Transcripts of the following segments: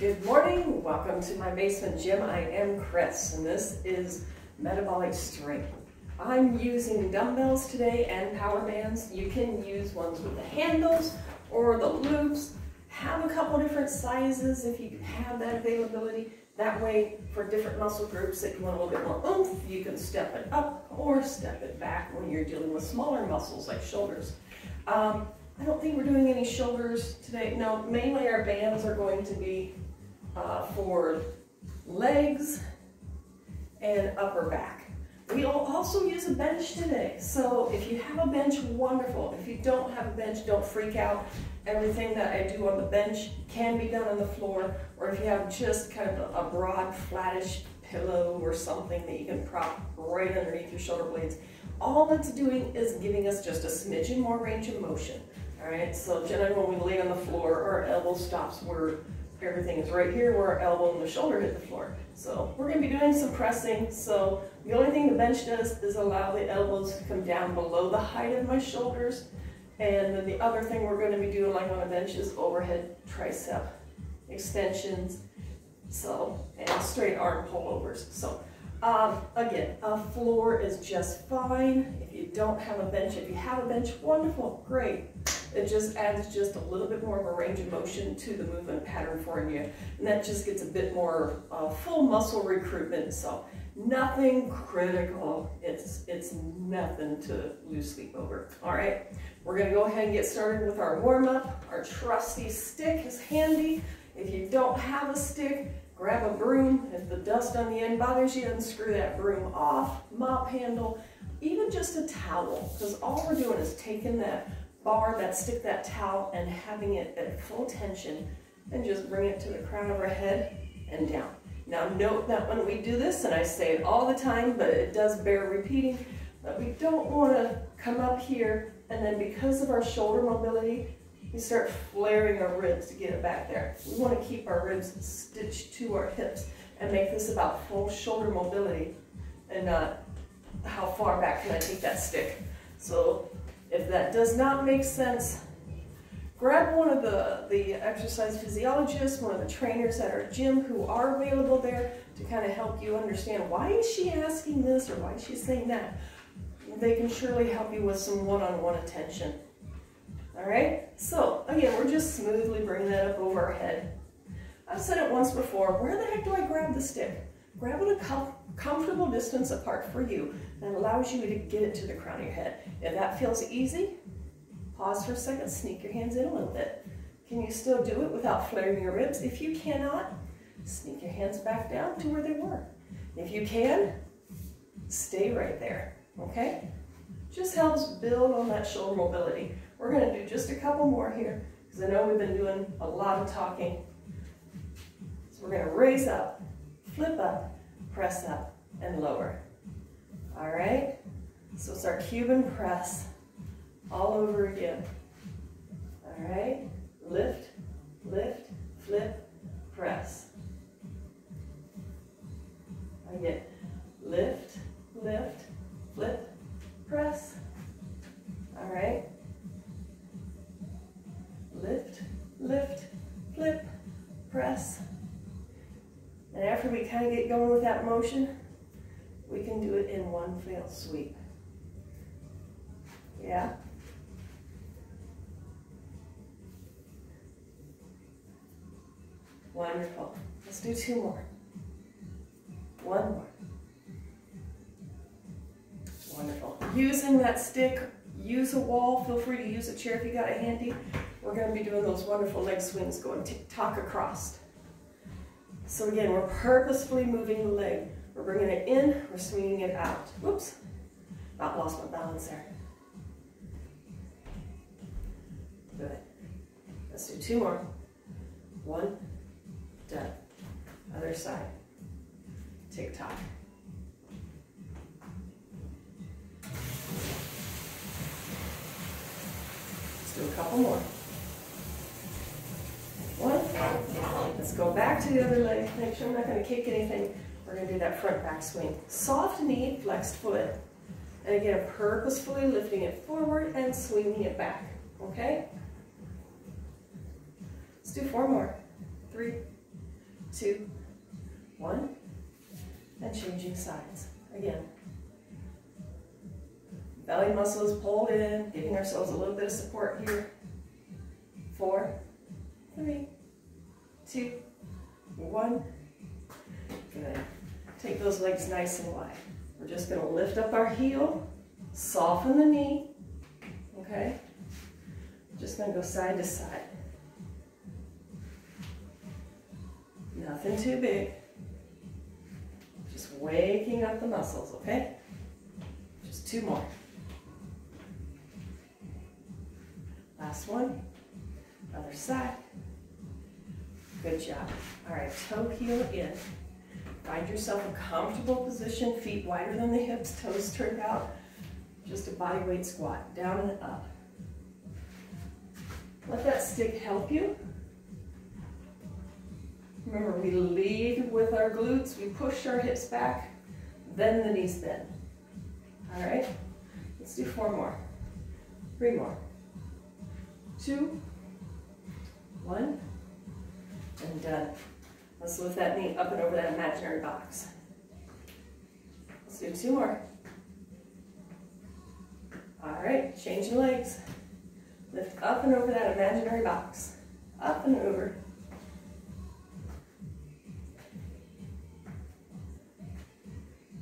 Good morning, welcome to my basement gym. I am Chris and this is Metabolic Strength. I'm using dumbbells today and power bands. You can use ones with the handles or the loops. Have a couple different sizes if you have that availability. That way, for different muscle groups that you want a little bit more oomph, you can step it up or step it back when you're dealing with smaller muscles like shoulders. I don't think we're doing any shoulders today. No, mainly our bands are going to be for legs and upper back. We'll also use a bench today. So if you have a bench, wonderful. If you don't have a bench, don't freak out. Everything that I do on the bench can be done on the floor, or if you have just kind of a broad, flattish pillow or something that you can prop right underneath your shoulder blades. All that's doing is giving us just a smidgen more range of motion. All right, so generally when we lay on the floor, our elbow stops where everything is right here, where our elbow and the shoulder hit the floor. So we're going to be doing some pressing. So the only thing the bench does is allow the elbows to come down below the height of my shoulders. And then the other thing we're going to be doing like on a bench is overhead tricep extensions. So, and straight arm pullovers. So again, a floor is just fine. If you don't have a bench, if you have a bench, wonderful, great. It just adds just a little bit more of a range of motion to the movement pattern for you. And that just gets a bit more full muscle recruitment. So nothing critical. It's nothing to lose sleep over. All right, we're gonna go ahead and get started with our warm up. Our trusty stick is handy. If you don't have a stick, grab a broom. If the dust on the end bothers you, unscrew that broom off, mop handle, even just a towel, because all we're doing is taking that bar, that stick, that towel, and having it at full tension, and just bring it to the crown of our head and down. Now note that when we do this, and I say it all the time, but it does bear repeating, that we don't want to come up here and then because of our shoulder mobility, we start flaring our ribs to get it back there. We want to keep our ribs stitched to our hips and make this about full shoulder mobility and not how far back can I take that stick. So if that does not make sense, grab one of the exercise physiologists, one of the trainers at our gym who are available there to kind of help you understand why is she asking this or why is she saying that. They can surely help you with some one-on-one attention. All right, so again, we're just smoothly bringing that up over our head. I've said it once before, where the heck do I grab the stick? Grab it a comfortable distance apart for you that allows you to get it to the crown of your head. If that feels easy, pause for a second, sneak your hands in a little bit. Can you still do it without flaring your ribs? If you cannot, sneak your hands back down to where they were. If you can, stay right there, okay? Just helps build on that shoulder mobility. We're gonna do just a couple more here because I know we've been doing a lot of talking. So we're gonna raise up, flip up, press up, and lower. All right? So it's our Cuban press all over again. All right? Lift, lift, flip, press. Again, lift, lift, flip, press. All right? Lift, lift, flip, press. And after we kind of get going with that motion, we can do it in one fell sweep. Yeah? Wonderful. Let's do two more. One more. Wonderful. Using that stick, use a wall. Feel free to use a chair if you got it handy. We're going to be doing those wonderful leg swings going tick-tock across. So again, we're purposefully moving the leg. We're bringing it in, we're swinging it out. Whoops, about lost my balance there. Good. Let's do two more. One, done. Other side. Tick-tock. Let's do a couple more. One. Let's go back to the other leg. Make sure I'm not going to kick anything. We're going to do that front back swing. Soft knee, flexed foot. And again, purposefully lifting it forward and swinging it back. Okay? Let's do 4 more. 3, 2, 1, and changing sides. Again. Belly muscle is pulled in, giving ourselves a little bit of support here. 4, 3, 2, 1. Good. Take those legs nice and wide. We're just going to lift up our heel, soften the knee, okay? Just going to go side to side. Nothing too big. Just waking up the muscles, okay? Just 2 more. Last one. Other side. Good job. All right, toe heel in. Find yourself a comfortable position, feet wider than the hips, toes turned out. Just a body weight squat, down and up. Let that stick help you. Remember, we lead with our glutes, we push our hips back, then the knees bend. All right, let's do 4 more. 3 more. 2, 1, and done. Let's lift that knee up and over that imaginary box. Let's do 2 more. All right, changing legs. Lift up and over that imaginary box. Up and over.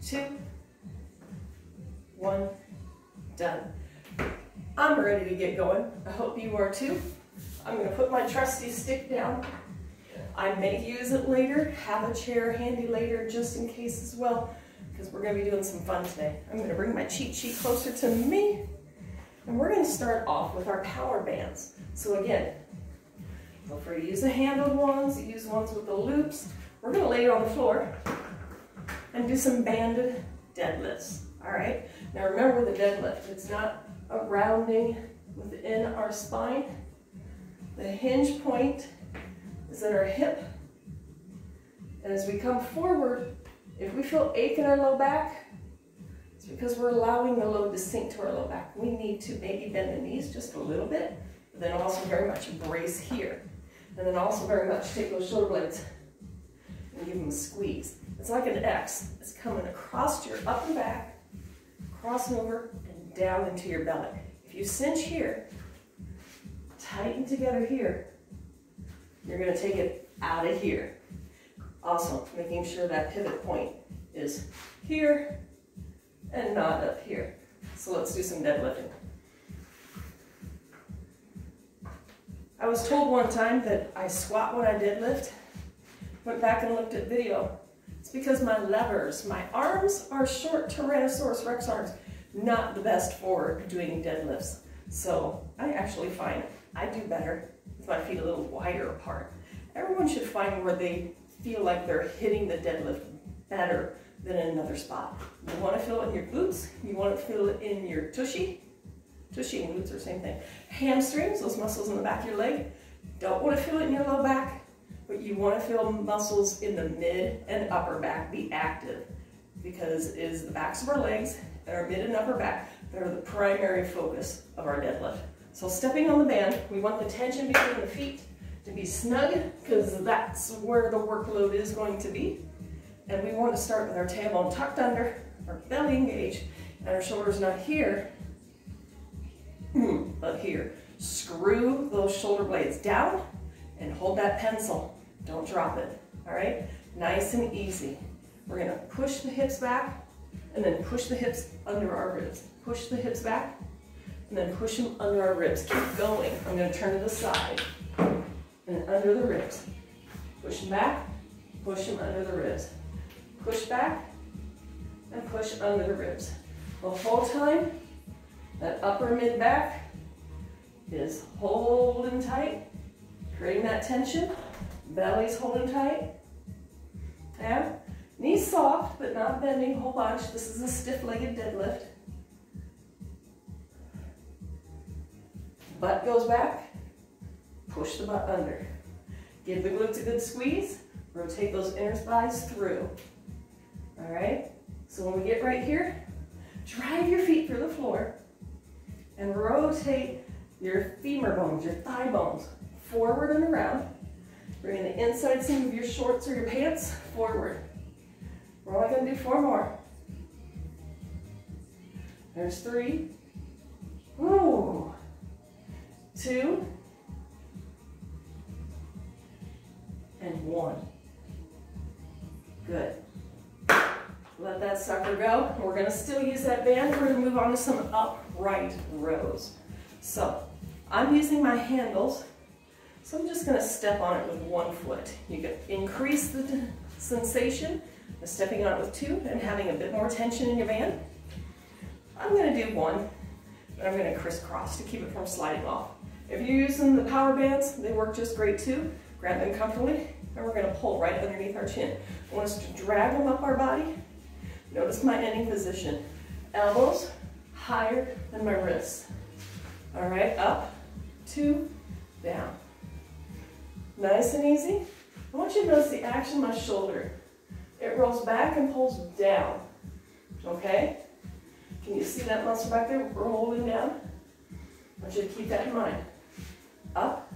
2, 1, done. I'm ready to get going. I hope you are too. I'm going to put my trusty stick down. I may use it later, have a chair handy later just in case as well, because we're going to be doing some fun today. I'm going to bring my cheat sheet closer to me, and we're going to start off with our power bands. So again, feel free to use the handled ones, use ones with the loops. We're going to lay it on the floor and do some banded deadlifts, all right? Now remember the deadlift, it's not a rounding within our spine. The hinge point is in our hip. And as we come forward, if we feel ache in our low back, it's because we're allowing the load to sink to our low back. We need to maybe bend the knees just a little bit, but then also very much brace here. And then also very much take those shoulder blades and give them a squeeze. It's like an X. It's coming across your upper back, crossing over, and down into your belly. If you cinch here, tighten together here, you're going to take it out of here. Also, making sure that pivot point is here and not up here. So let's do some deadlifting. I was told one time that I squat when I deadlift. Went back and looked at video. It's because my levers, my arms are short Tyrannosaurus Rex arms, not the best for doing deadlifts. So I actually find I do better with my feet a little wider apart. Everyone should find where they feel like they're hitting the deadlift better than in another spot. You want to feel it in your glutes, you want to feel it in your tushy. Tushy and glutes are the same thing. Hamstrings, those muscles in the back of your leg. Don't want to feel it in your low back, but you want to feel muscles in the mid and upper back be active, because it is the backs of our legs and our mid and upper back that are the primary focus of our deadlift. So stepping on the band, we want the tension between the feet to be snug, because that's where the workload is going to be. And we want to start with our tailbone tucked under, our belly engaged, and our shoulders not here, but here. Screw those shoulder blades down and hold that pencil. Don't drop it, all right? Nice and easy. We're gonna push the hips back and then push the hips under our ribs. Push the hips back and then push them under our ribs. Keep going. I'm gonna turn to the side and under the ribs. Push them back, push them under the ribs. Push back and push under the ribs. The whole time, that upper mid back is holding tight, creating that tension. Belly's holding tight. Yeah. Knees soft, but not bending a whole bunch. This is a stiff-legged deadlift. Butt goes back. Push the butt under. Give the glutes a good squeeze. Rotate those inner thighs through. All right? So when we get right here, drive your feet through the floor and rotate your femur bones, your thigh bones, forward and around. Bring the inside seam of your shorts or your pants forward. We're only going to do 4 more. There's 3. Ooh. 2. And 1. Good. Let that sucker go. We're going to still use that band. We're going to move on to some upright rows. So I'm using my handles. So I'm just going to step on it with 1 foot. You can increase the sensation of stepping on it with 2 and having a bit more tension in your band. I'm going to do 1, but I'm going to crisscross to keep it from sliding off. If you're using the power bands, they work just great too. Grab them comfortably, and we're going to pull right underneath our chin. I want us to drag them up our body. Notice my ending position. Elbows higher than my wrists. All right, up, 2, down. Nice and easy. I want you to notice the action of my shoulder. It rolls back and pulls down, okay? Can you see that muscle back there rolling down? I want you to keep that in mind. Up,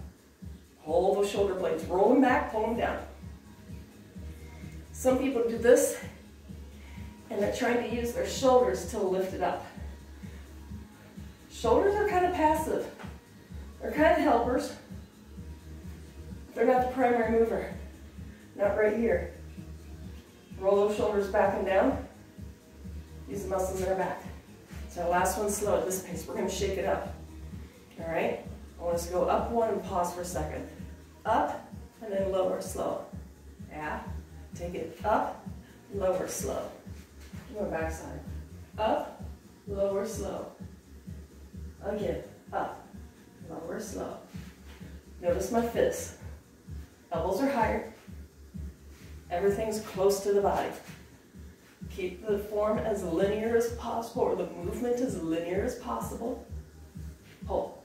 pull those shoulder blades, roll them back, pull them down. Some people do this, and they're trying to use their shoulders to lift it up. Shoulders are kind of passive. They're kind of helpers. They're not the primary mover. Not right here. Roll those shoulders back and down. Use the muscles in our back. So last one slow at this pace. We're going to shake it up. All right? I want us to go up 1 and pause for a second. Up and then lower, slow. Yeah. Take it up, lower, slow. Go back side. Up, lower, slow. Again, up, lower, slow. Notice my fists. Elbows are higher. Everything's close to the body. Keep the form as linear as possible, or the movement as linear as possible. Pull.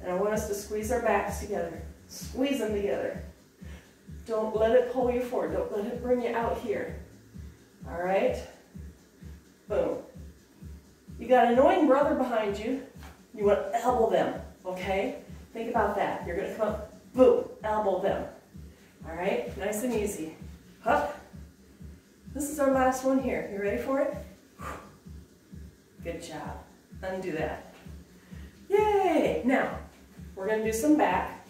And I want us to squeeze our backs together. Squeeze them together. Don't let it pull you forward. Don't let it bring you out here. All right? Boom. You got an annoying brother behind you. You want to elbow them, okay? Think about that. You're going to come up, boom, elbow them. All right? Nice and easy. Up. This is our last one here. You ready for it? Good job. Undo that. Yay! Now, we're going to do some back.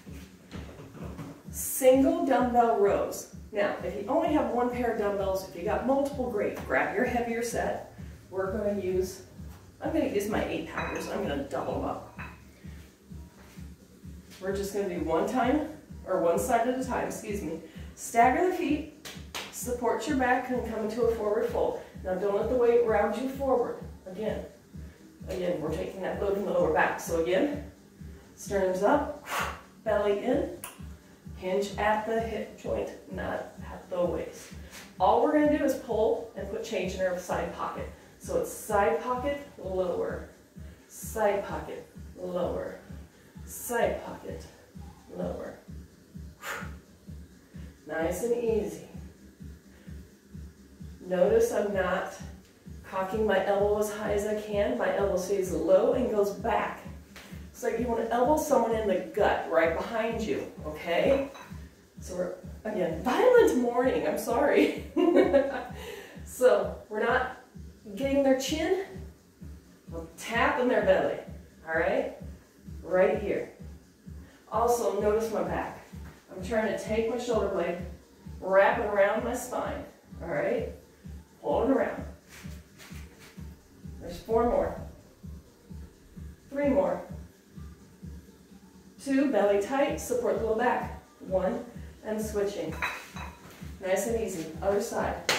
Single dumbbell rows. Now, if you only have 1 pair of dumbbells, if you got multiple, great. Grab your heavier set. We're going to use, I'm going to use my 8-pounders. I'm going to double them up. We're just going to do one side at a time, excuse me. Stagger the feet, support your back, and come into a forward fold. Now, don't let the weight round you forward. Again, we're taking that load in the lower back. So again, sternum's up, belly in, hinge at the hip joint, not at the waist. All we're going to do is pull and put change in our side pocket. So it's side pocket, lower, side pocket, lower, side pocket, lower. Nice and easy. Notice I'm not cocking my elbow as high as I can. My elbow stays low and goes back. It's like you want to elbow someone in the gut right behind you, okay? So we're, again, violent morning, I'm sorry. So we're not getting their chin, we're tapping their belly, all right? Right here. Also, notice my back. I'm trying to take my shoulder blade, wrap it around my spine, all right? Pull it around. There's 4 more. 3 more. 2, belly tight, support the low back. 1, and switching. Nice and easy. Other side.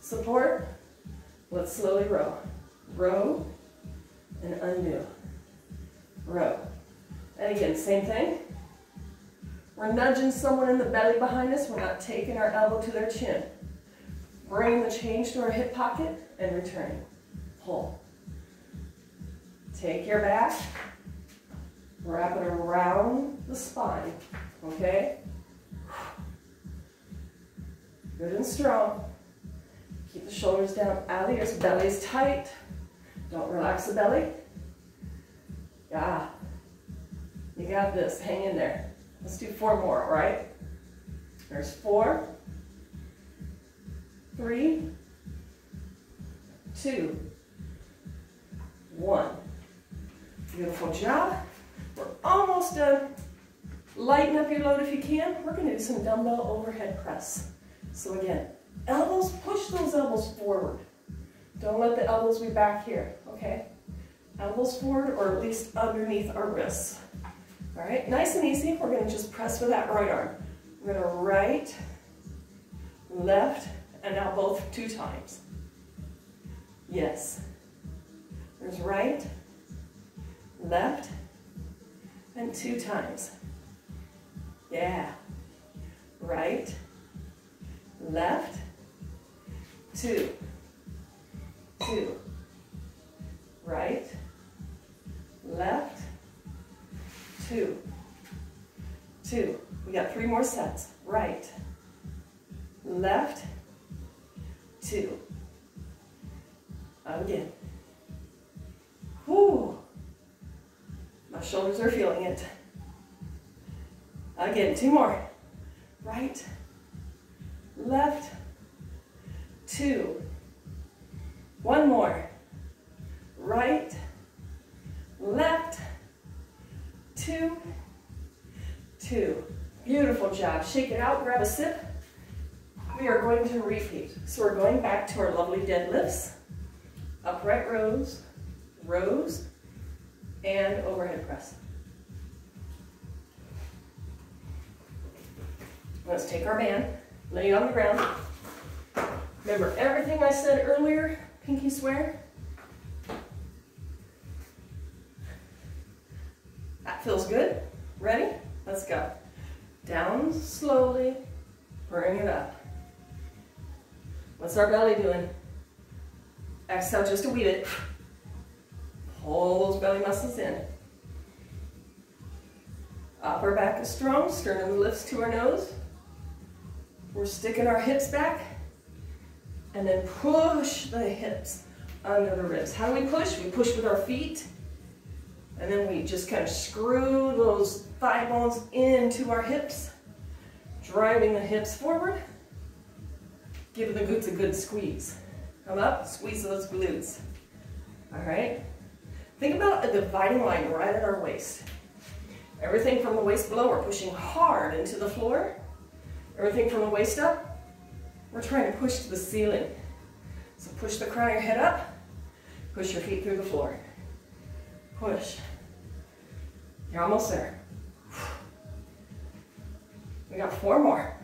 Support. Let's slowly row. Row and undo. Row. And again, same thing. We're nudging someone in the belly behind us. We're not taking our elbow to their chin. Bring the change to our hip pocket and returning. Pull. Take your back. Wrap it around the spine. Okay? Good and strong. Keep the shoulders down out of the ears. Belly's tight. Don't relax the belly. Yeah. You got this. Hang in there. Let's do 4 more, all right? There's 4, 3, 2, 1. Beautiful job. We're almost done. Lighten up your load if you can. We're going to do some dumbbell overhead press. So again, elbows, push those elbows forward. Don't let the elbows be back here, okay? Elbows forward or at least underneath our wrists. All right, nice and easy. We're going to just press with that right arm. We're going to right, left, and now both 2 times. Yes. There's right, left, and 2 times. Yeah. Right, left, 2, 2. Right, left, 2, 2. We got 3 more sets. Right, left, 2. Again. Whew. My shoulders are feeling it. Again, 2 more. Right, left, 2. 1 more. Right, left, 2, 2. Beautiful job. Shake it out, grab a sip. We are going to repeat. So we're going back to our lovely deadlifts. Upright rows, rows, and overhead press. Let's take our band, lay it on the ground. Remember everything I said earlier, pinky swear? That feels good. Ready? Let's go. Down slowly, bring it up. What's our belly doing? Exhale just a wee bit. Pull those belly muscles in. Upper back is strong, sternum lifts to our nose. We're sticking our hips back and then push the hips under the ribs. How do we push? We push with our feet and then we just kind of screw those thigh bones into our hips, driving the hips forward, giving the glutes a good squeeze. Come up, squeeze those glutes. All right? Think about a dividing line right at our waist. Everything from the waist below, we're pushing hard into the floor. Everything from the waist up, we're trying to push to the ceiling. So push the crown of your head up, push your feet through the floor. Push. You're almost there. We got 4 more.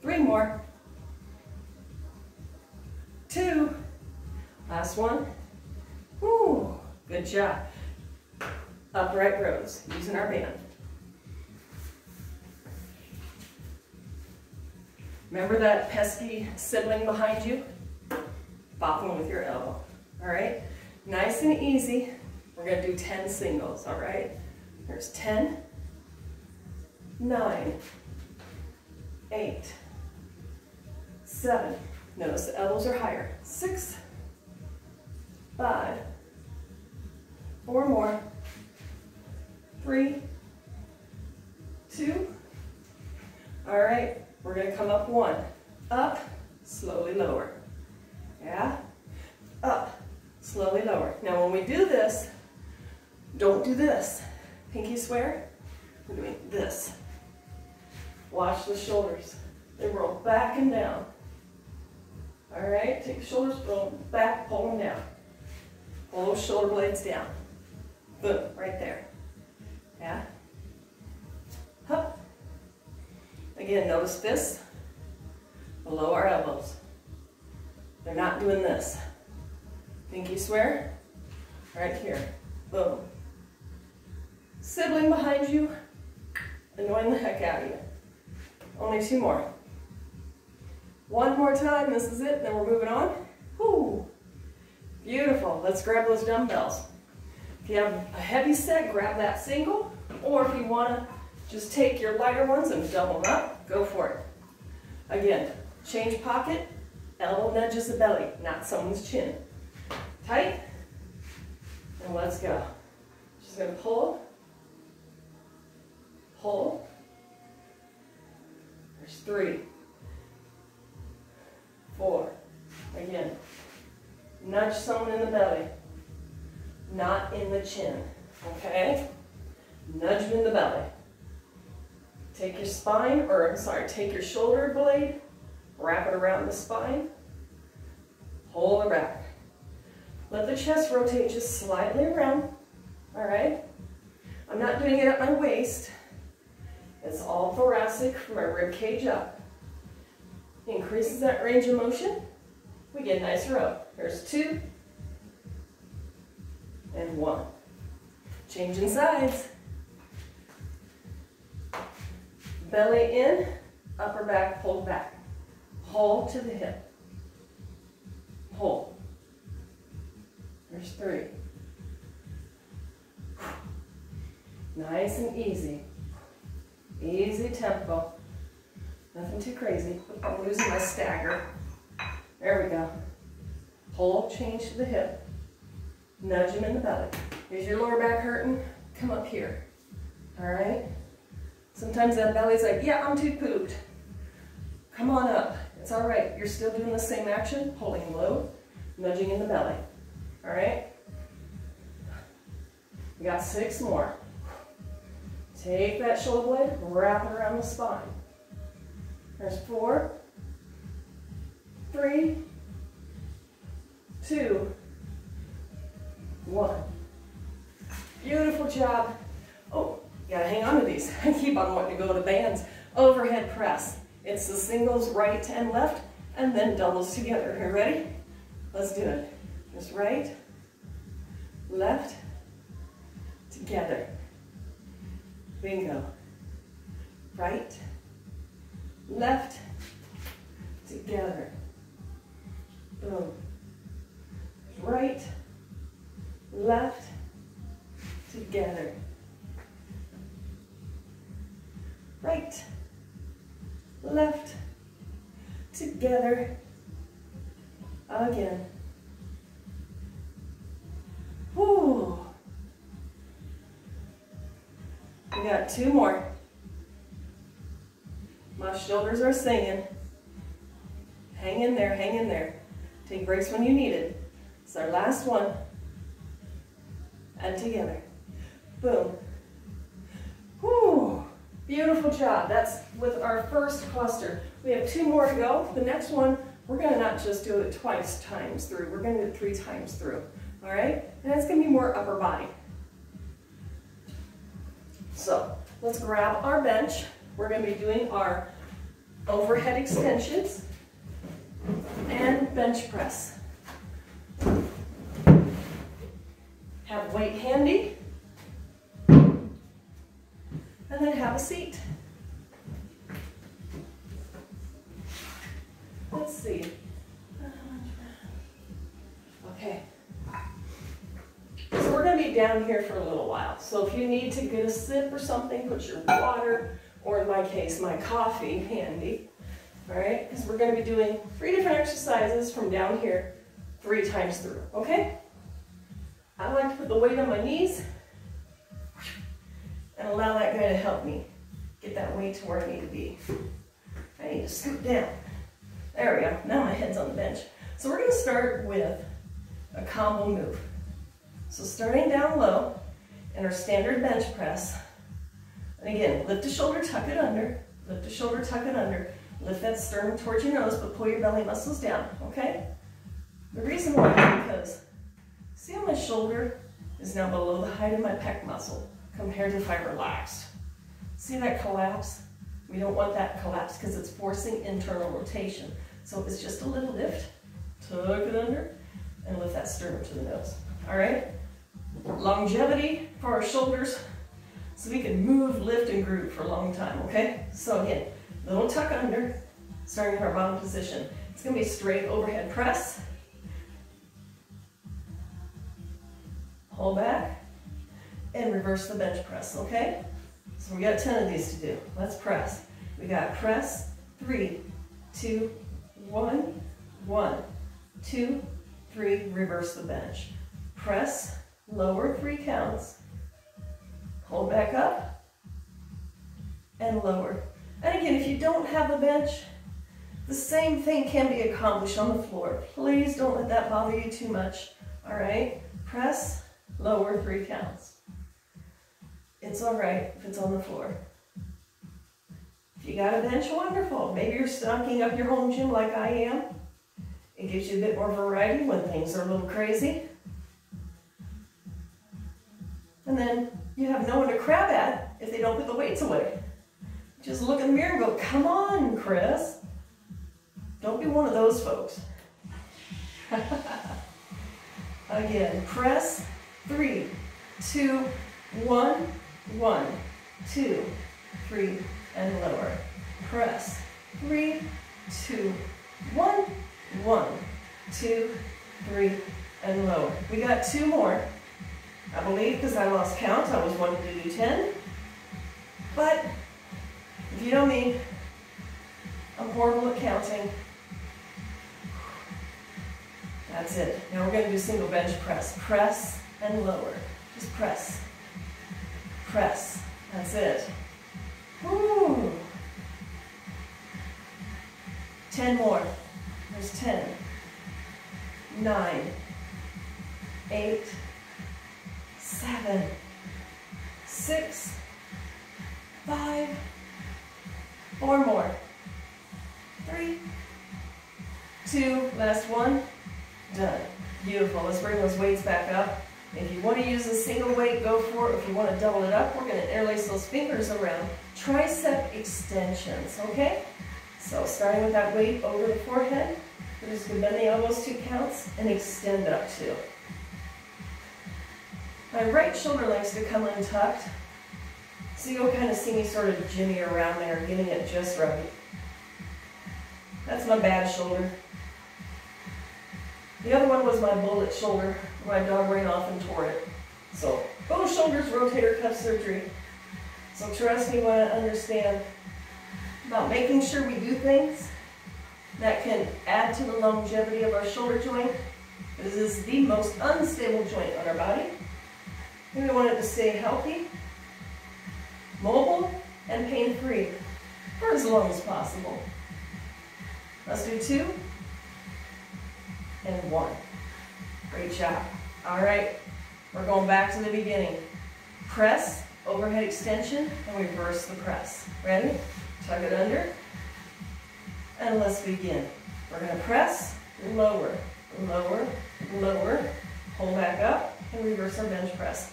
3 more. 2. Last one. Woo, good job. Upright rows, using our band. Remember that pesky sibling behind you? Bop them with your elbow. All right? Nice and easy. We're going to do 10 singles, all right? There's 10, 9, 8, 7. Notice the elbows are higher. 6, 5, 4 more. 3, 2. All right, we're going to come up 1. Up, slowly lower. Yeah? Up, slowly lower. Now when we do this, don't do this. Pinky swear. We're doing this. Watch the shoulders. They roll back and down. All right, take the shoulders, roll back, pull them down. Pull those shoulder blades down. Boom, right there. Yeah? Hup. Again, notice this below our elbows. They're not doing this. Pinky swear. Right here. Boom. Sibling behind you, annoying the heck out of you. Only 2 more. 1 more time, this is it, then we're moving on. Whoo. Beautiful. Let's grab those dumbbells. If you have a heavy set, grab that single, or if you want to just take your lighter ones and double them up, go for it. Again, change pocket, elbow nudges the belly, not someone's chin. Tight, and let's go. Just going to pull, Pull. There's 3, 4. Again, nudge someone in the belly, not in the chin, okay? Nudge them in the belly. Take your spine, or I'm sorry, take your shoulder blade, wrap it around the spine, pull it back. Let the chest rotate just slightly around, all right? I'm not doing it at my waist. It's all thoracic from my rib cage up. Increases that range of motion. We get a nice row. There's 2 and 1. Changing sides. Belly in, upper back pulled back. Pull to the hip. Pull. There's 3. Nice and easy. Easy tempo. Nothing too crazy. I'm losing my stagger. There we go. Pull, change to the hip. Nudge him in the belly. Is your lower back hurting? Come up here. All right? Sometimes that belly's like, yeah, I'm too pooped. Come on up. It's all right. You're still doing the same action, pulling low, nudging in the belly. All right? We got 6 more. Take that shoulder blade, wrap it around the spine. There's 4, 3, 2, 1. Beautiful job. Oh, you gotta hang on to these. I keep on wanting to go to bands. Overhead press. It's the singles right and left, and then doubles together. You ready? Let's do it. Just right, left, together. Bingo. Right, left, together. Boom. Right, left, together. Right, left, together. Again. Whew. We got 2 more. My shoulders are singing. Hang in there, hang in there. Take breaks when you need it. It's our last one. And together. Boom. Whew. Beautiful job. That's with our first cluster. We have 2 more to go. The next one, we're going to not just do it twice times through. We're going to do it 3 times through. All right? And it's going to be more upper body. So let's grab our bench. We're going to be doing our overhead extensions and bench press. Have weight handy, and then have a seat. Let's see. Okay. So we're going to be down here for a little while. So if you need to get a sip or something, put your water, or in my case, my coffee handy. All right, because we're going to be doing 3 different exercises from down here 3 times through, okay? I like to put the weight on my knees and allow that guy to help me get that weight to where I need to be. I need to scoot down. There we go. Now my head's on the bench. So we're going to start with a combo move. So starting down low in our standard bench press. And again, lift the shoulder, tuck it under. Lift the shoulder, tuck it under. Lift that sternum towards your nose, but pull your belly muscles down, okay? The reason why is because, see how my shoulder is now below the height of my pec muscle compared to if I relaxed. See that collapse? We don't want that collapse because it's forcing internal rotation. So it's just a little lift, tuck it under, and lift that sternum to the nose, all right? Longevity for our shoulders, so we can move, lift, and groove for a long time, okay? So again, little tuck under, starting in our bottom position. It's going to be straight overhead press. Pull back, and reverse the bench press, okay? So we got 10 of these to do. Let's press. We got press, 3, 2, 1, 1, 2, 3, reverse the bench. Press, lower 3 counts. Pull back up, and lower. And again, if you don't have a bench, the same thing can be accomplished on the floor. Please don't let that bother you too much. All right, press, lower, 3 counts. It's all right if it's on the floor. If you got a bench, wonderful. Maybe you're stocking up your home gym like I am. It gives you a bit more variety when things are a little crazy. And then you have no one to crab at if they don't put the weights away. Just look in the mirror and go, come on, Chris. Don't be one of those folks. Again, press, 3, 2, 1, 1, 2, 3, and lower. Press, 3, 2, 1, 1, 2, 3, and lower. We got 2 more. I believe because I lost count, I was wanting to do 10. But if you know me, I'm horrible at counting. That's it. Now we're going to do single bench press. Press and lower. Just press. Press. That's it. Woo. 10 more. There's 10. 9. 8. 7. 6. 5. 4 more. 3. 2. Last one. Done. Beautiful. Let's bring those weights back up. If you want to use a single weight, go for it. If you want to double it up, we're going to interlace those fingers around. Tricep extensions, okay? So starting with that weight over the forehead, we're just going to bend the elbows 2 counts and extend up 2. My right shoulder likes to come untucked, so you'll kind of see me sort of jimmy around there, getting it just right. That's my bad shoulder. The other one was my bullet shoulder. My dog ran off and tore it. So both shoulders, rotator cuff surgery. So trust me when I understand about making sure we do things that can add to the longevity of our shoulder joint. This is the most unstable joint on our body. And we want it to stay healthy, mobile, and pain-free for as long as possible. Let's do 2 and 1. Great job. All right, we're going back to the beginning. Press, overhead extension, and reverse the press. Ready? Tug it under, and let's begin. We're going to press, lower, lower, lower, pull back up, and reverse our bench press.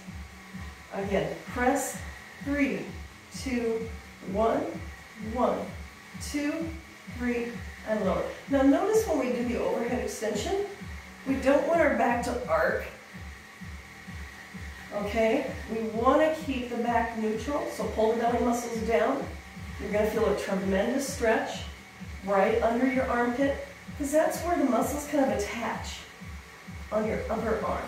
Again, press, 3, 2, 1, 1, 2, 3, and lower. Now notice when we do the overhead extension, we don't want our back to arc. Okay? We want to keep the back neutral, so pull the belly muscles down. You're going to feel a tremendous stretch right under your armpit, because that's where the muscles kind of attach on your upper arm.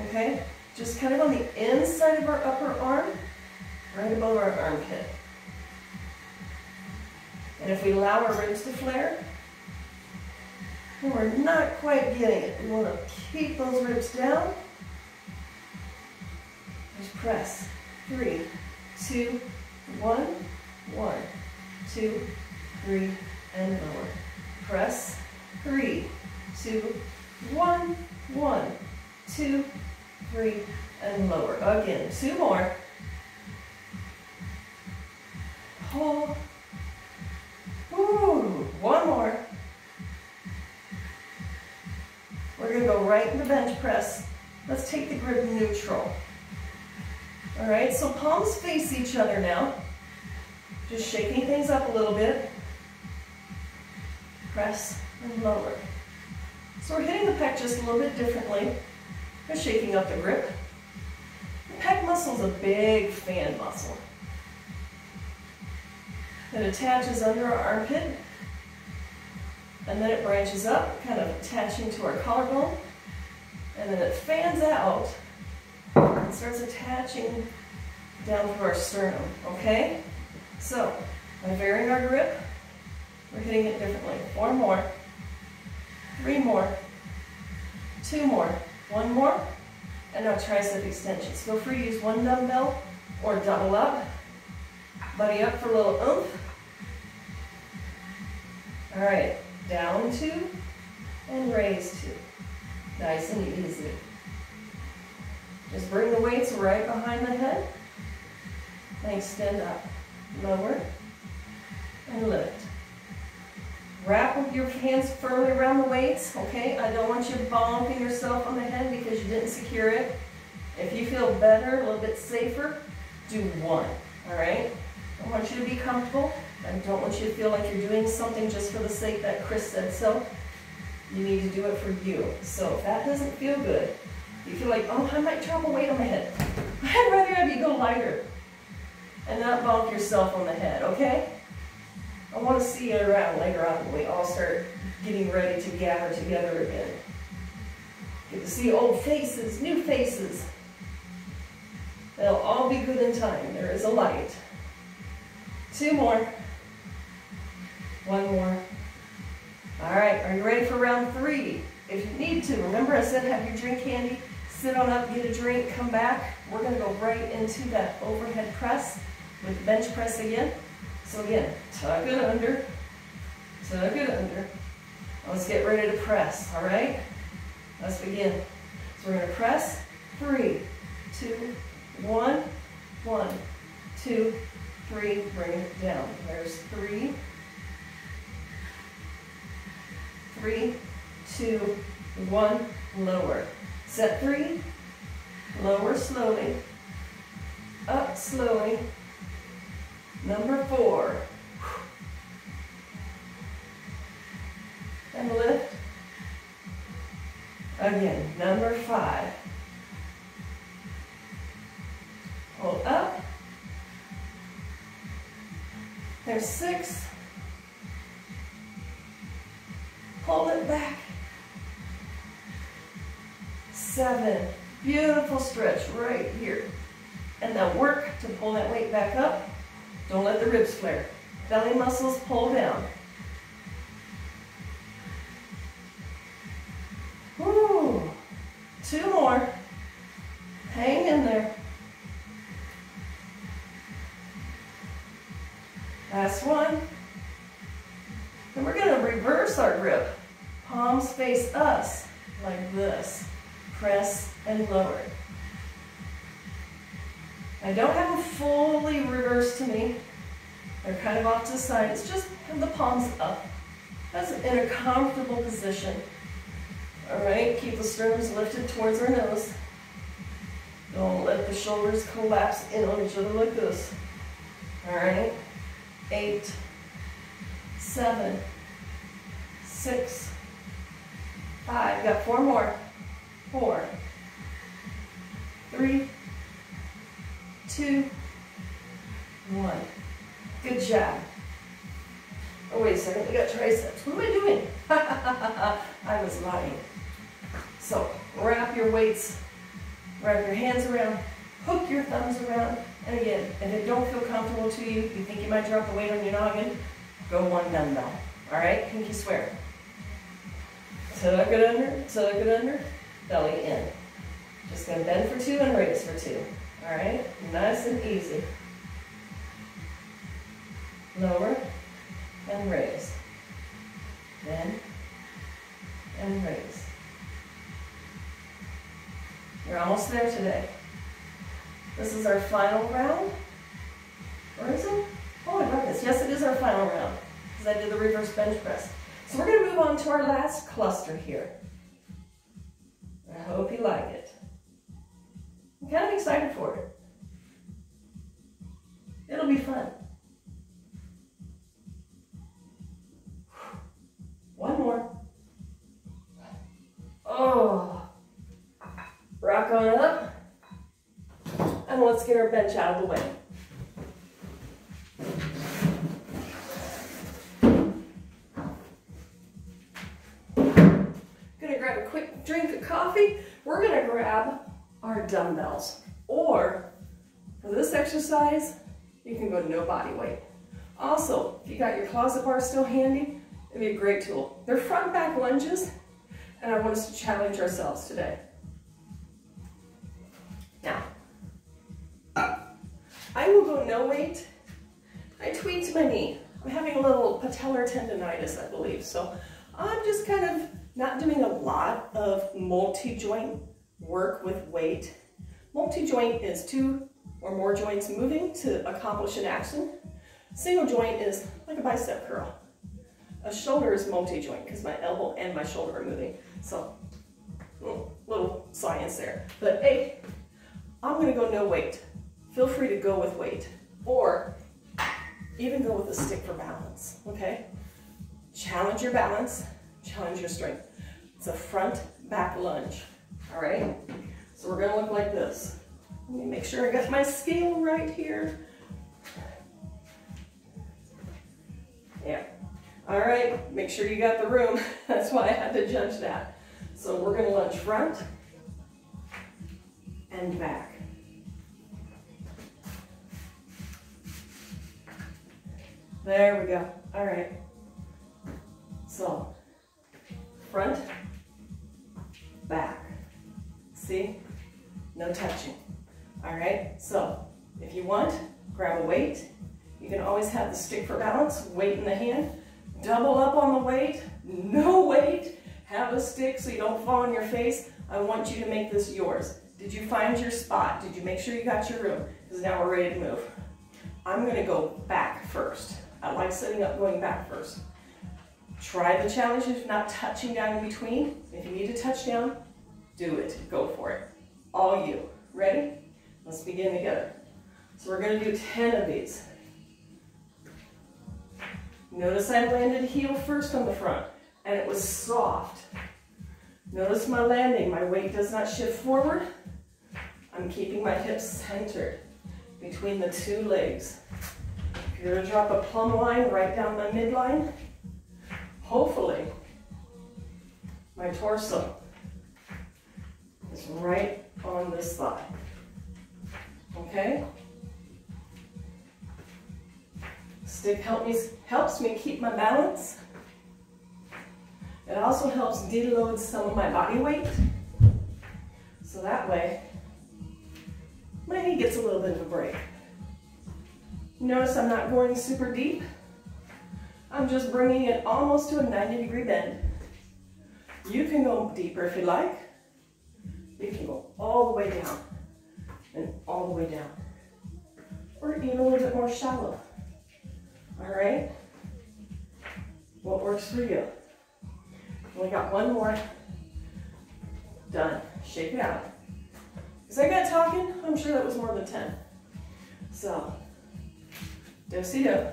Okay? Just kind of on the inside of our upper arm, right above our armpit. And if we allow our ribs to flare, and we're not quite getting it, we want to keep those ribs down. Just press. 3, 2, 1, 1, 2, 3, and lower. Press. 3, 2, 1, 1, 2, 3, and lower. Again, 2 more. Pull. Woo, 1 more. We're going to go right into bench press. Let's take the grip neutral. All right, so palms face each other now. Just shaking things up a little bit. Press and lower. So we're hitting the pec just a little bit differently. We're shaking up the grip. The pec muscle is a big fan muscle. It attaches under our armpit, and then it branches up, kind of attaching to our collarbone, and then it fans out and starts attaching down through our sternum, okay? So, by varying our grip, we're hitting it differently. 4 more, 3 more, 2 more, 1 more, and now tricep extensions. Feel free to use 1 dumbbell or double up. Buddy up for a little oomph. All right, down 2 and raise 2. Nice and easy. Just bring the weights right behind the head. And extend up, lower, and lift. Wrap your hands firmly around the weights, okay? I don't want you bonking yourself on the head because you didn't secure it. If you feel better, a little bit safer, do 1, all right? I want you to be comfortable. I don't want you to feel like you're doing something just for the sake that Chris said so. You need to do it for you. So if that doesn't feel good, you feel like, oh, I might drop a weight on my head. I'd rather have you go lighter and not bonk yourself on the head, okay? I want to see you around later on when we all start getting ready to gather together again. Get to see old faces, new faces. They'll all be good in time. There is a light. 2 more. 1 more. All right, are you ready for round 3? If you need to, remember I said have your drink handy. Sit on up, get a drink, come back. We're going to go right into that overhead press with bench press again. So again, tuck it under, tuck it under. Let's get ready to press, all right? Let's begin. So we're going to press 3, 2, 1, 1, 2, 3, bring it down. There's 3, 3, 2, 1, lower. Set 3, lower slowly, up slowly. Number 4. And lift. Again, number 5. Hold up. There's 6. Hold it back. 7. Beautiful stretch right here. And now work to pull that weight back up. Don't let the ribs flare. Belly muscles pull down. Woo. 2 more. Hang in there. Last one. And we're going to reverse our grip. Palms face us like this. Press and lower. I don't have them fully reversed to me. They're kind of off to the side. It's just have the palms up. That's in a comfortable position. All right, keep the sternums lifted towards our nose. Don't let the shoulders collapse in on each other like this. All right, 8, 7, 6, 5. Got 4 more. 4, 3, 2, 1. Good job. Oh, wait a second, we got triceps. What am I doing? I was lying. So, wrap your weights, wrap your hands around, hook your thumbs around, and again, if it don't feel comfortable to you, you think you might drop the weight on your noggin, go 1 dumbbell. All right, pinky swear. Tuck it under, belly in. Just gonna bend for 2 and raise for 2. All right, nice and easy. Lower and raise. Bend and raise. You're almost there today. This is our final round. Or is it? Oh, I got this. Yes, it is our final round because I did the reverse bench press. So we're going to move on to our last cluster here. I hope you like it. I'm kind of excited for it. It'll be fun. 1 more. Oh. Rock on up. And let's get our bench out of the way. Gonna grab a quick drink of coffee. We're gonna grab our dumbbells. Or, for this exercise, you can go no body weight. Also, if you got your closet bar still handy, it'd be a great tool. They're front and back lunges, and I want us to challenge ourselves today. Now, I will go no weight I tweaked my knee. I'm having a little patellar tendonitis, I believe. So I'm just kind of not doing a lot of multi-joint work with weight. Multi-joint is 2 or more joints moving to accomplish an action. Single joint is like a bicep curl. A shoulder is multi-joint because my elbow and my shoulder are moving. So little science there. But hey, I'm gonna go no weight. Feel free to go with weight or even go with a stick for balance, okay? Challenge your balance, challenge your strength. It's a front back lunge, all right? So we're gonna look like this. Let me make sure I got my scale right here. Yeah, all right, make sure you got the room. That's why I had to judge that. So we're gonna lunge front and back. There we go. All right. So, front, back. See? No touching. All right. So, if you want, grab a weight. You can always have the stick for balance, weight in the hand. Double up on the weight. No weight. Have a stick so you don't fall on your face. I want you to make this yours. Did you find your spot? Did you make sure you got your room? Because now we're ready to move. I'm going to go back first. I like setting up going back first. Try the challenge of not touching down in between. If you need to touch down, do it. Go for it. All you. Ready? Let's begin together. So we're going to do 10 of these. Notice I landed heel first on the front, and it was soft. Notice my landing. My weight does not shift forward. I'm keeping my hips centered between the 2 legs. You're going to drop a plumb line right down the midline. Hopefully, my torso is right on this side. Okay? Stick helps me keep my balance. It also helps deload some of my body weight. So that way, my knee gets a little bit of a break. Notice I'm not going super deep. I'm just bringing it almost to a 90-degree bend. You can go deeper if you like. You can go all the way down and all the way down. Or even a little bit more shallow. All right? What works for you? Only got one more. Done. Shake it out. As I got talking, I'm sure that was more than 10. So, do-si-do.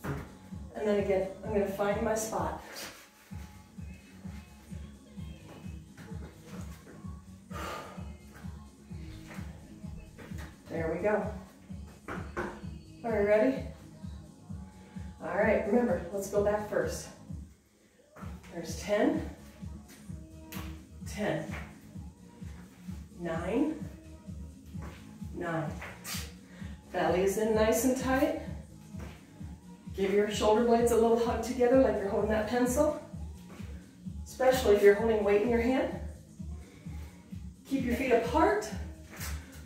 And then again, I'm going to find my spot. There we go. Are you ready? All right, remember, let's go back first. There's 10, 10, 9, 9. Belly is in nice and tight. Give your shoulder blades a little hug together like you're holding that pencil, especially if you're holding weight in your hand. Keep your feet apart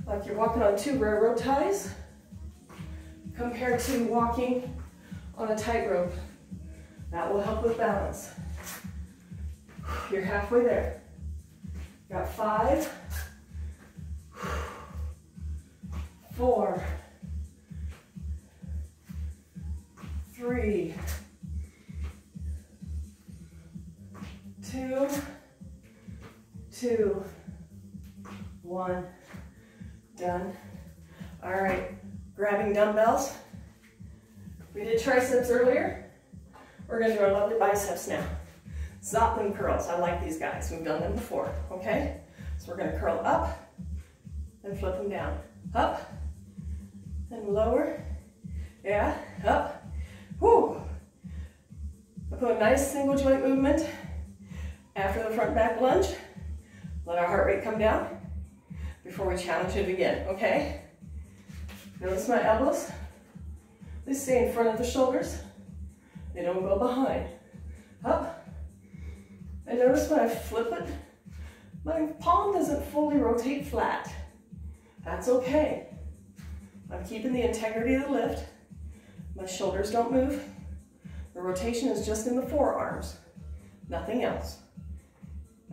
like you're walking on 2 railroad ties compared to walking on a tightrope. That will help with balance. You're halfway there. Got 5, 4, 3, 2, 2, 1. Done. All right, grabbing dumbbells. We did triceps earlier. We're gonna do our lovely biceps now. Zotlin curls, I like these guys. We've done them before, okay? So we're gonna curl up and flip them down. Up and lower, yeah, up. Whoo! I put a nice single joint movement after the front back lunge. Let our heart rate come down before we challenge it again, okay? Notice my elbows. They stay in front of the shoulders. They don't go behind. Up. And notice when I flip it, my palm doesn't fully rotate flat. That's okay. I'm keeping the integrity of the lift. My shoulders don't move. The rotation is just in the forearms, nothing else.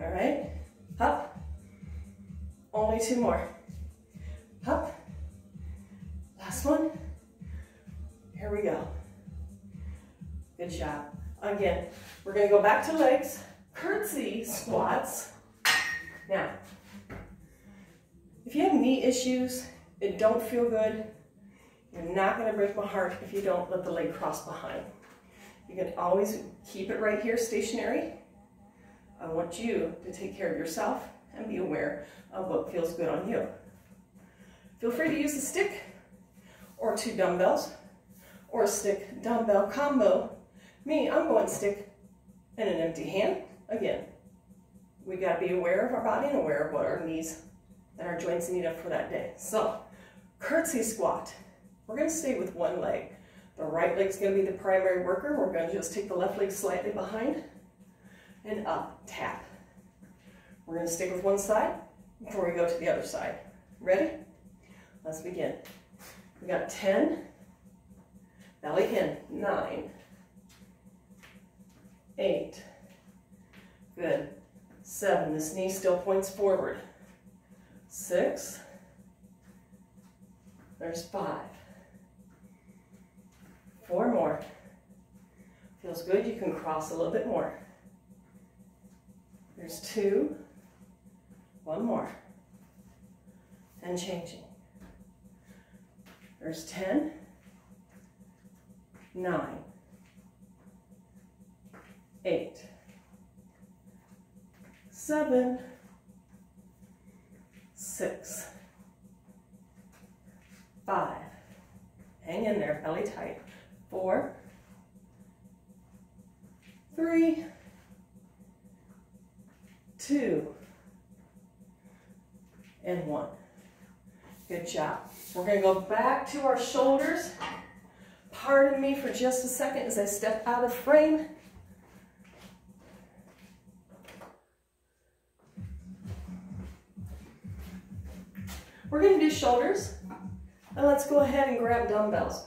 All right, up. Only 2 more. Up. Last one. Here we go. Good job. Again, we're going to go back to legs, curtsy squats. Now, if you have knee issues, it don't feel good, you're not going to break my heart if you don't let the leg cross behind. You can always keep it right here stationary. I want you to take care of yourself and be aware of what feels good on you. Feel free to use a stick or 2 dumbbells or a stick dumbbell combo. Me, I'm going stick and an empty hand. Again, we got to be aware of our body and aware of what our knees and our joints need up for that day. So, curtsy squat. We're going to stay with one leg. The right leg's going to be the primary worker. We're going to just take the left leg slightly behind and up, tap. We're going to stick with one side before we go to the other side. Ready? Let's begin. We got 10, belly in, 9, 8, good, 7, this knee still points forward, 6, there's 5, 4 more, feels good, you can cross a little bit more, there's 2, 1 more, and changing. There's 10, 9, 8, 7, 6, 5, hang in there, belly tight, 4, 3, 2, and 1. Good job. We're going to go back to our shoulders. Pardon me for just a second as I step out of frame. We're going to do shoulders. And let's go ahead and grab dumbbells.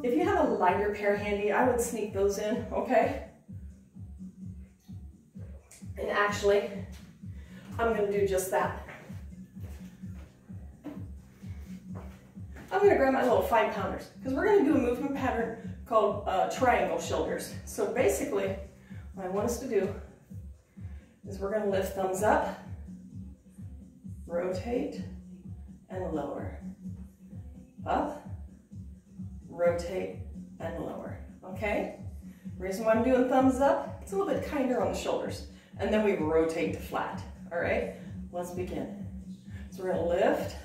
If you have a lighter pair handy, I would sneak those in, okay? And actually, I'm going to do just that. I'm going to grab my little 5-pounders because we're going to do a movement pattern called triangle shoulders. So basically, what I want us to do is we're going to lift thumbs up, rotate, and lower. Up, rotate, and lower. Okay? The reason why I'm doing thumbs up, it's a little bit kinder on the shoulders. And then we rotate to flat. All right? Let's begin. So we're going to lift,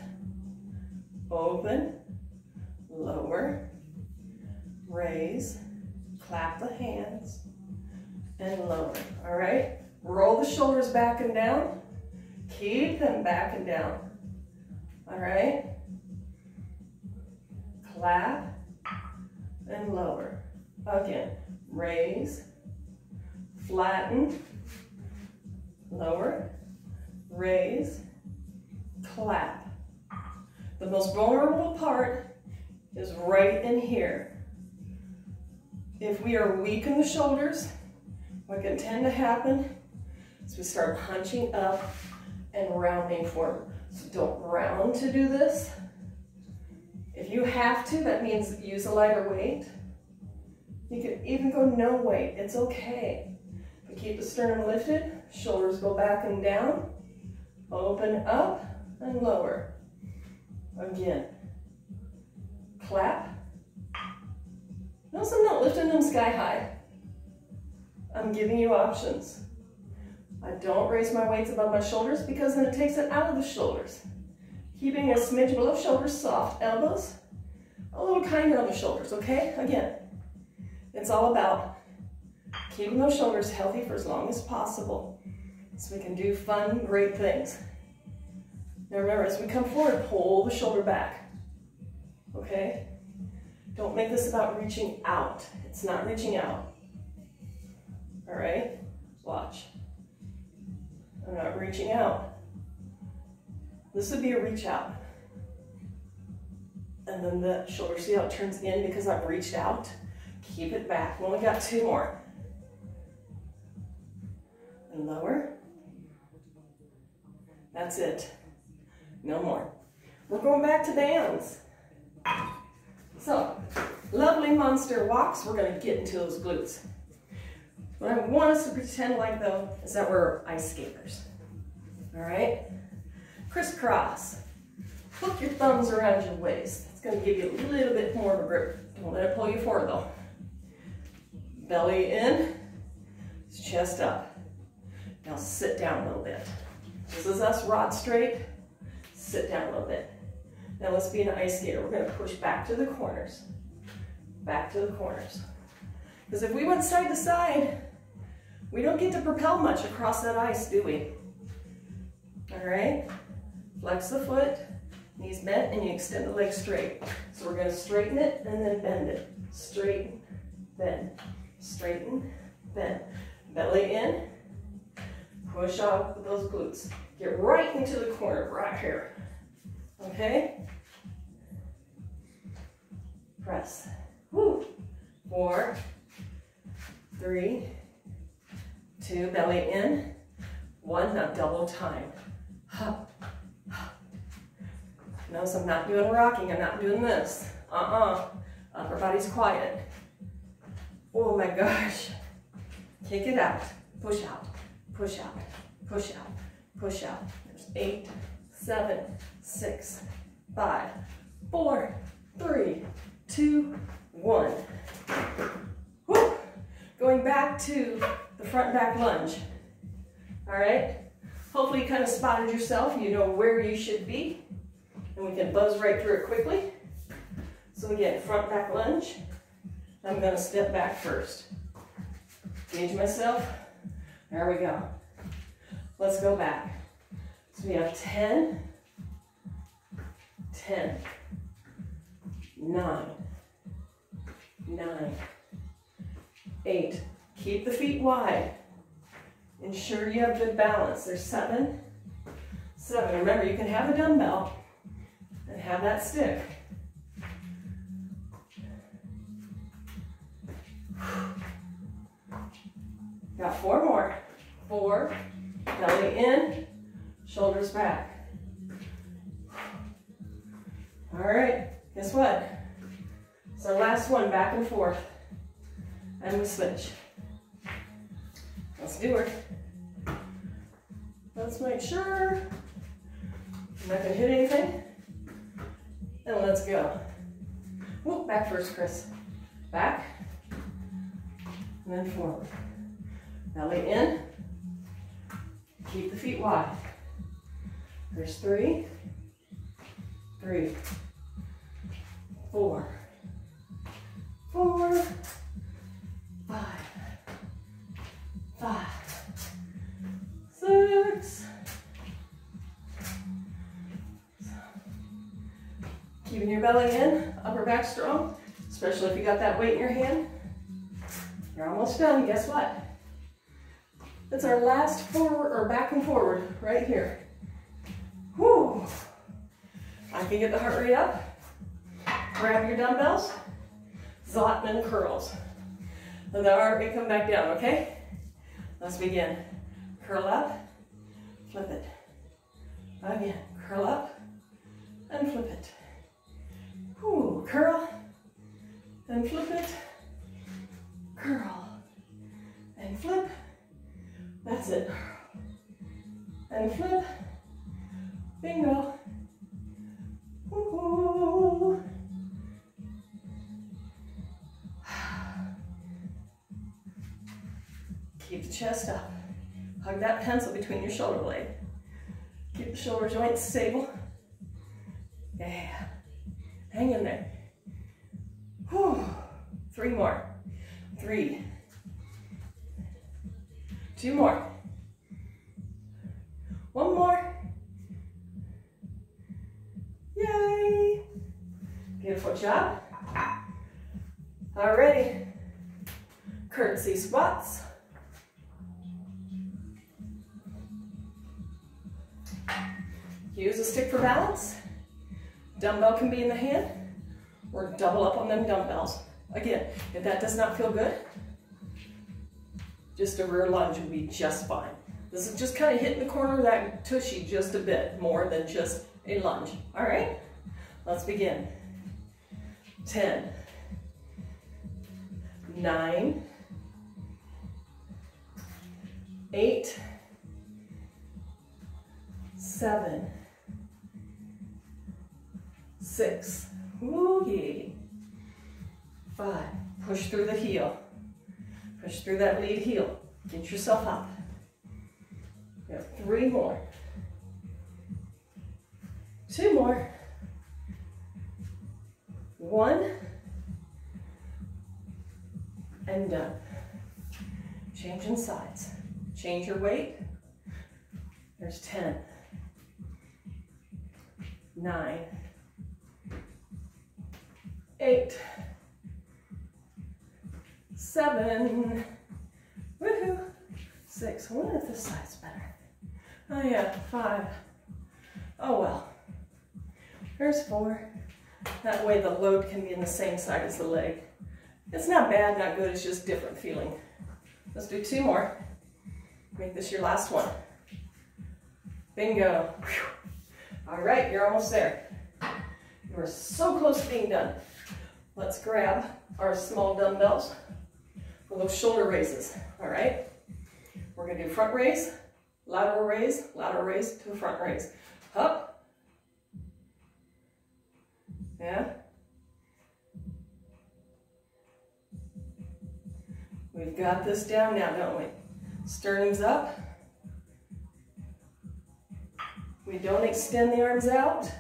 open, lower, raise, clap the hands, and lower. All right? Roll the shoulders back and down. Keep them back and down. All right? Clap and lower. Again, raise, flatten, lower, raise, clap. The most vulnerable part is right in here. If we are weak in the shoulders, what can tend to happen is we start hunching up and rounding forward. So don't round to do this. If you have to, that means use a lighter weight. You can even go no weight, it's okay. But keep the sternum lifted, shoulders go back and down, open up and lower. Again, clap. Notice I'm not lifting them sky high. I'm giving you options. I don't raise my weights above my shoulders because then it takes it out of the shoulders. Keeping a smidge below shoulders, soft elbows, a little kinder on the shoulders, okay? Again, it's all about keeping those shoulders healthy for as long as possible so we can do fun, great things. Now remember, as we come forward, pull the shoulder back, okay? Don't make this about reaching out. It's not reaching out, all right? Watch. I'm not reaching out. This would be a reach out. And then the shoulder, see how it turns in because I've reached out? Keep it back. We only got 2 more. And lower. That's it. No more. We're going back to bands. So, lovely monster walks. We're going to get into those glutes. What I want us to pretend like, though, is that we're ice skaters. All right? Crisscross. Hook your thumbs around your waist. It's going to give you a little bit more of a grip. Don't let it pull you forward, though. Belly in, chest up. Now sit down a little bit. This is us rod straight. Sit down a little bit. Now let's be an ice skater. We're going to push back to the corners. Back to the corners. Because if we went side to side, we don't get to propel much across that ice, do we? All right? Flex the foot, knees bent, and you extend the leg straight. So we're going to straighten it and then bend it. Straighten, bend. Straighten, bend. Belly in. Push out with those glutes. Get right into the corner, right here. Okay? Press. Woo. 4, 3, 2, belly in. 1, now double time. Hup, hup. Notice I'm not doing rocking, I'm not doing this. Upper body's quiet. Oh my gosh. Kick it out. Push out. Push out. Push out. Push out. There's 8, 7, 6, 5, 4, 3, 2, 1. Woo. Going back to the front back lunge. All right. Hopefully you kind of spotted yourself. You know where you should be. And we can buzz right through it quickly. So again, front back lunge. I'm going to step back first. Gauge myself. There we go. Let's go back. So we have 10, 10, 9, 9, 8. Keep the feet wide. Ensure you have good balance. There's 7, 7. Remember, you can have a dumbbell and have that stick. Got 4 more. 4, belly in, shoulders back. All right, guess what? It's our last one, back and forth. And we switch. Let's do it. Let's make sure I'm not gonna hit anything. And let's go. Whoop, back first, Chris. Back, and then forward. Belly in. Keep the feet wide. There's 3, 3, 4, 4, 5, 5, 6. Keeping your belly in, upper back strong, especially if you got that weight in your hand. You're almost done. Guess what? That's our last forward or back and forward right here. Whew. I can get the heart rate up. Grab your dumbbells. Zottman curls. Let the heart rate come back down, okay? Let's begin. Curl up, flip it. Again, curl up and flip it. Whew. Curl and flip it. Curl and flip. That's it. And flip. Bingo. Woo-hoo. Keep the chest up. Hug that pencil between your shoulder blade. Keep the shoulder joints stable. Yeah. Hang in there. Whew. 3 more. 3. 2 more. 1 more. Yay! Beautiful job. Alrighty. Curtsy squats. Use a stick for balance. Dumbbell can be in the hand. or double up on them dumbbells. Again, if that does not feel good, just a rear lunge would be just fine. This is just kind of hitting the corner of that tushy just a bit more than just a lunge. All right, let's begin. 10, 9, 8, 7, 6, ooh, yeah. 5, push through the heel. Push through that lead heel. Get yourself up. We have 3 more. 2 more. 1. And done. Changing sides. Change your weight. There's 10. 9. 8. 7. Woohoo. 6. I wonder if this side's better. Oh yeah, 5. Oh well. There's 4. That way the load can be in the same side as the leg. It's not bad, not good, it's just different feeling. Let's do 2 more. Make this your last one. Bingo. All right, you're almost there. You are so close to being done. Let's grab our small dumbbells for those shoulder raises, all right? We're gonna do front raise to a front raise. Up. Yeah. We've got this down now, don't we? Sternum's up. We don't extend the arms out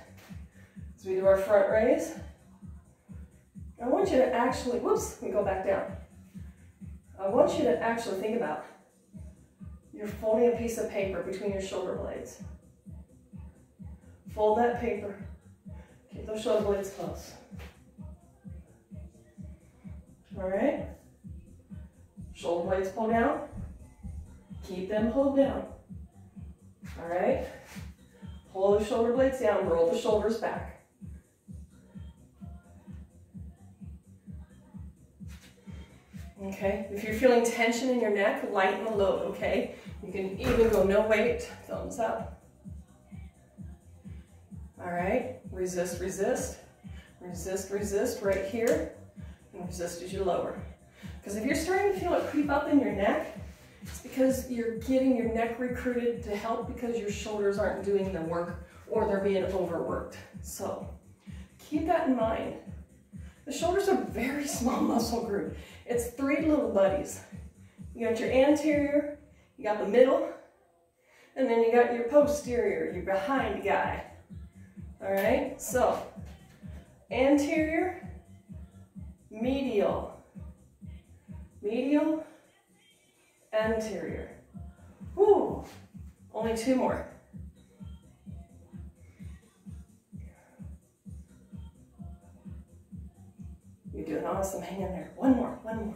as we do our front raise. I want you to actually, whoops, we go back down. I want you to actually think about you're folding a piece of paper between your shoulder blades. Fold that paper. Keep those shoulder blades close. All right? Shoulder blades pull down. Keep them pulled down. All right? Pull the shoulder blades down, roll the shoulders back. Okay, if you're feeling tension in your neck, lighten the load, okay? You can even go no weight, thumbs up. All right, resist, resist. Resist, resist right here. And resist as you lower. Because if you're starting to feel it creep up in your neck, it's because you're getting your neck recruited to help because your shoulders aren't doing the work or they're being overworked. So keep that in mind. The shoulders are a very small muscle group. It's 3 little buddies. You got your anterior, you got the middle, and then you got your posterior, your behind guy. All right, so anterior, medial, medial, anterior. Woo, only 2 more. You're doing awesome, hang in there. 1 more, 1 more.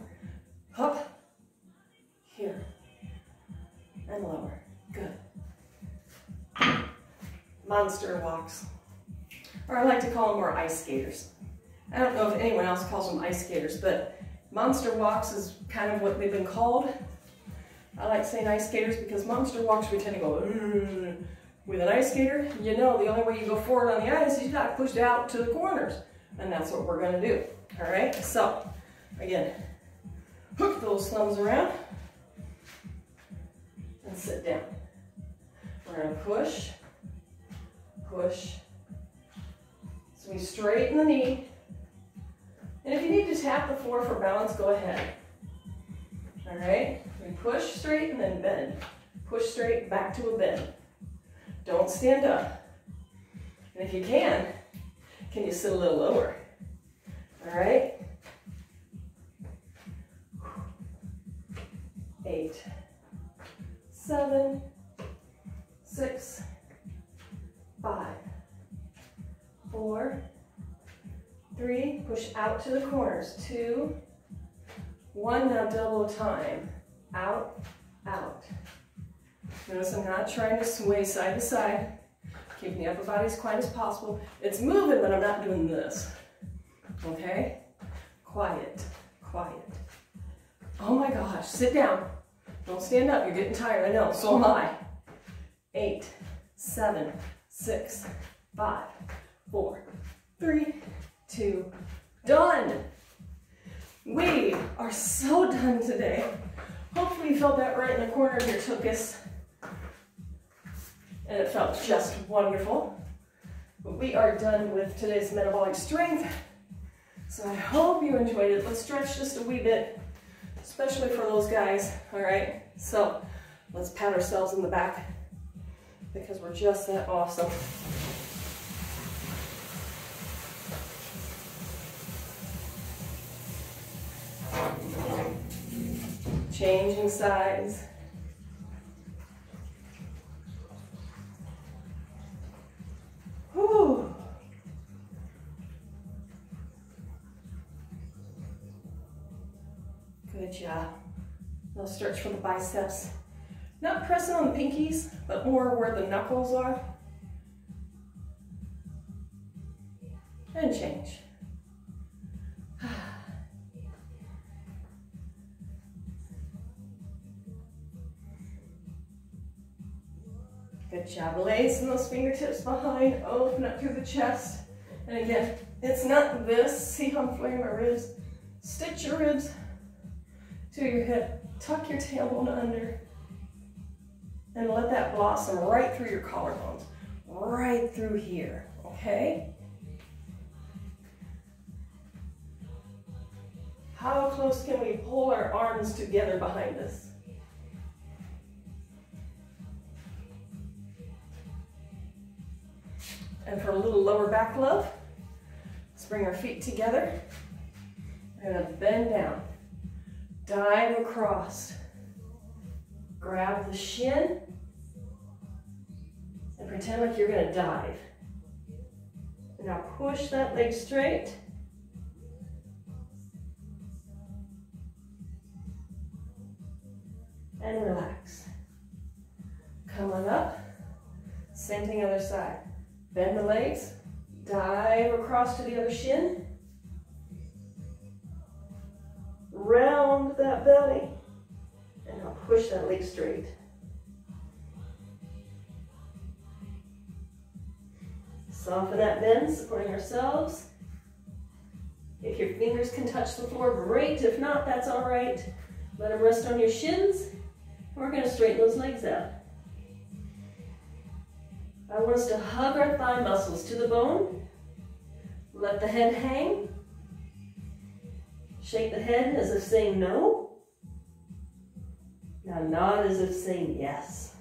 Up, here, and lower, good. Monster walks, or I like to call them more ice skaters. I don't know if anyone else calls them ice skaters, but monster walks is kind of what they've been called. I like saying ice skaters because monster walks we tend to go, with an ice skater, you know the only way you go forward on the ice is you got pushed out to the corners. And that's what we're gonna do, all right? So, again, hook those thumbs around and sit down. We're gonna push, push. So we straighten the knee. And if you need to tap the floor for balance, go ahead. All right, we push straight and then bend. Push straight, back to a bend. Don't stand up. And if you can you sit a little lower? All right. 8, 7, 6, 5, 4, 3, push out to the corners. 2, 1, now double time. Out, out. Notice I'm not trying to sway side to side. Keeping the upper body as quiet as possible. It's moving, but I'm not doing this. okay? Quiet, quiet. Oh my gosh, sit down. Don't stand up, you're getting tired, I know, so am I. 8, 7, 6, 5, 4, 3, 2, done. We are so done today. Hopefully you felt that right in the corner of your tuchus. And it felt just wonderful. But we are done with today's metabolic strength. So I hope you enjoyed it. Let's stretch just a wee bit, especially for those guys, all right? So let's pat ourselves in the back because we're just that awesome. Changing sides. Whew. Good job. Now stretch for the biceps. Not pressing on the pinkies, but more where the knuckles are. And change. Good job. Lacing those fingertips behind, open up through the chest. And again, it's not this. See how I'm flaring my ribs? Stitch your ribs to your hip. Tuck your tailbone under. And let that blossom right through your collarbones. Right through here, okay? How close can we pull our arms together behind us? And for a little lower back love, let's bring our feet together. We're gonna bend down, dive across, grab the shin, and pretend like you're gonna dive. And now push that leg straight. And relax. Come on up, same thing other side. Bend the legs, dive across to the other shin. Round that belly, and now push that leg straight. Soften that bend, supporting ourselves. If your fingers can touch the floor, great. If not, that's all right. Let them rest on your shins. We're going to straighten those legs out. I want us to hug our thigh muscles to the bone. Let the head hang. Shake the head as if saying no. Now nod as if saying yes.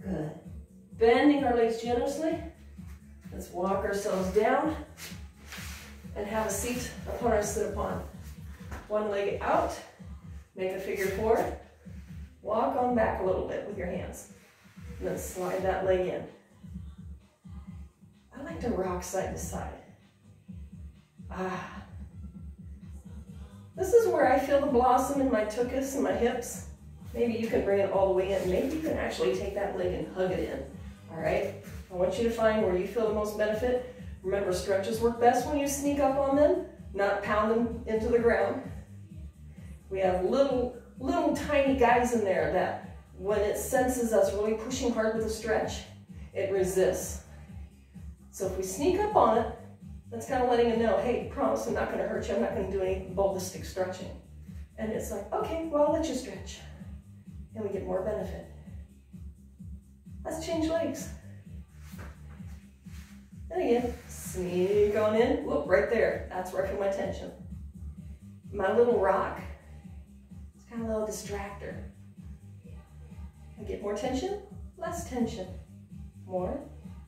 Good. Bending our legs generously. Let's walk ourselves down and have a seat upon our sit-upon. One leg out. Make a figure four. Walk on back a little bit with your hands. And then slide that leg in. I like to rock side to side. This is where I feel the blossom in my tuchus and my hips. Maybe you can bring it all the way in. Maybe you can actually take that leg and hug it in. All right? I want you to find where you feel the most benefit. Remember, stretches work best when you sneak up on them, not pound them into the ground. We have little tiny guys in there that when it senses us really pushing hard with a stretch, it resists. So if we sneak up on it, that's kind of letting it know, hey, promise I'm not going to hurt you. I'm not going to do any ballistic stretching. And it's like, okay, well, I'll let you stretch. And we get more benefit. Let's change legs. And again, sneak on in. Whoop, right there. That's where I feel my tension. My little rock. It's kind of a little distractor. I get more tension, less tension. More,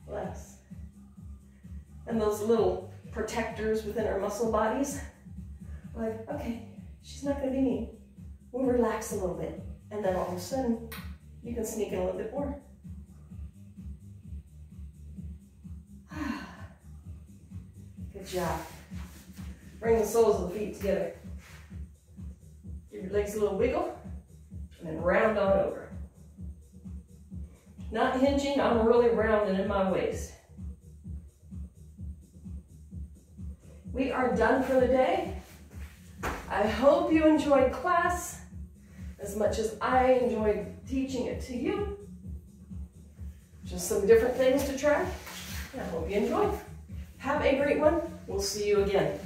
less. And those little protectors within our muscle bodies, like, okay, she's not going to be mean. We'll relax a little bit. And then all of a sudden, you can sneak in a little bit more. Good job. Bring the soles of the feet together. Give your legs a little wiggle, and then round on over. Not hinging, I'm really rounding in my waist. We are done for the day. I hope you enjoyed class as much as I enjoyed teaching it to you. Just some different things to try. I hope you enjoyed. Have a great one. We'll see you again.